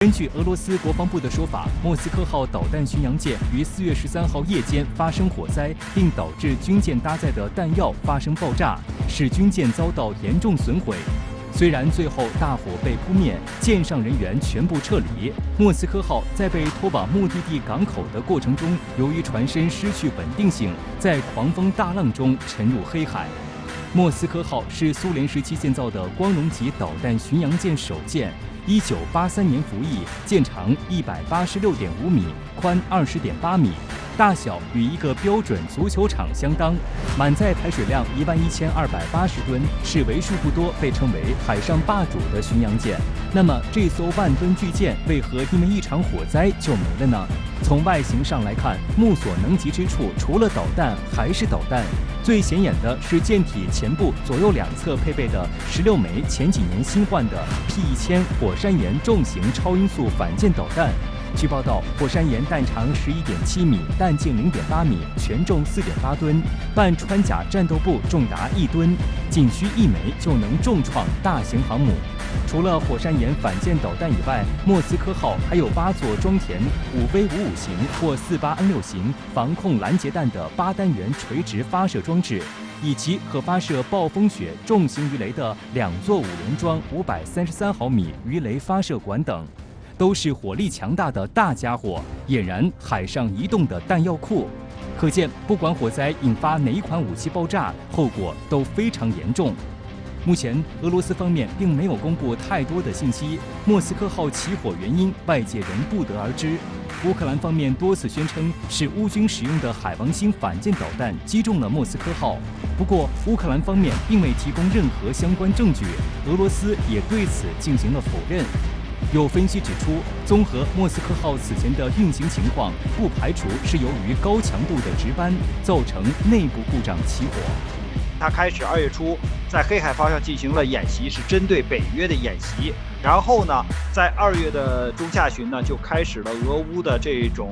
根据俄罗斯国防部的说法，莫斯科号导弹巡洋舰于4月13号夜间发生火灾，并导致军舰搭载的弹药发生爆炸，使军舰遭到严重损毁。虽然最后大火被扑灭，舰上人员全部撤离，莫斯科号在被拖往目的地港口的过程中，由于船身失去稳定性，在狂风大浪中沉入黑海。莫斯科号是苏联时期建造的光荣级导弹巡洋舰首舰。1983年服役，舰长186.5米，宽20.8米，大小与一个标准足球场相当，满载排水量11280吨，是为数不多被称为海上霸主的巡洋舰。那么这艘万吨巨舰为何因为一场火灾就没了呢？从外形上来看，目所能及之处，除了导弹还是导弹。最显眼的是舰体前部左右两侧配备的16枚前几年新换的 P1000火山岩重型超音速反舰导弹。据报道，火山岩弹长11.7米，弹径0.8米，全重4.8吨，半穿甲战斗部重达1吨，仅需1枚就能重创大型航母。除了火山岩反舰导弹以外，莫斯科号还有8座装填5V55型或48N6型防空拦截弹的8单元垂直发射装置，以及可发射暴风雪重型鱼雷的2座5连装533毫米鱼雷发射管等。都是火力强大的大家伙，俨然海上移动的弹药库。可见，不管火灾引发哪一款武器爆炸，后果都非常严重。目前，俄罗斯方面并没有公布太多的信息，莫斯科号起火原因外界仍不得而知。乌克兰方面多次宣称是乌军使用的海王星反舰导弹击中了莫斯科号，不过乌克兰方面并未提供任何相关证据，俄罗斯也对此进行了否认。有分析指出，综合莫斯科号此前的运行情况，不排除是由于高强度的值班造成内部故障起火。它开始2月初在黑海方向进行了演习，是针对北约的演习。然后呢，在2月的中下旬呢，就开始了俄乌的这种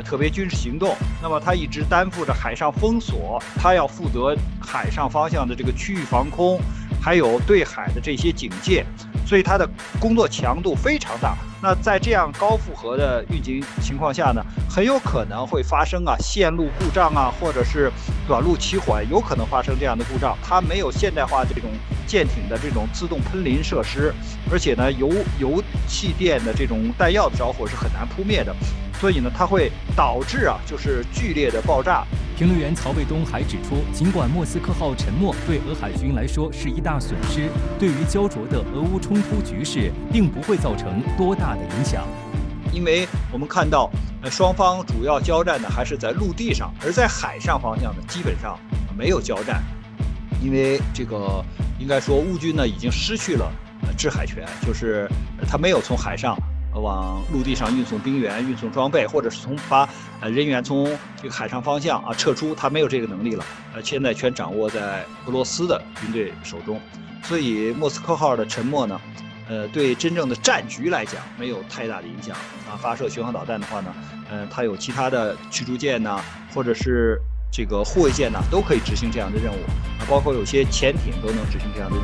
特别军事行动。那么它一直担负着海上封锁，它要负责海上方向的这个区域防空，还有对海的这些警戒。所以它的工作强度非常大。那在这样高负荷的运行情况下呢，很有可能会发生线路故障或者是短路起火，有可能发生这样的故障。它没有现代化这种舰艇的这种自动喷淋设施，而且呢，油气垫的这种弹药的着火是很难扑灭的，所以呢，它会导致就是剧烈的爆炸。评论员曹卫东还指出，尽管莫斯科号沉没对俄海军来说是一大损失，对于焦灼的俄乌冲突局势并不会造成多大的影响。因为我们看到，双方主要交战呢还是在陆地上，而在海上方向呢基本上没有交战，因为这个应该说乌军呢已经失去了制海权，就是他没有从海上往陆地上运送兵员、运送装备，或者是把人员从这个海上方向撤出，他没有这个能力了。现在全掌握在俄罗斯的军队手中，所以莫斯科号的沉没呢，对真正的战局来讲没有太大的影响。发射巡航导弹的话呢，它有其他的驱逐舰或者是这个护卫舰都可以执行这样的任务，包括有些潜艇都能执行这样的任务。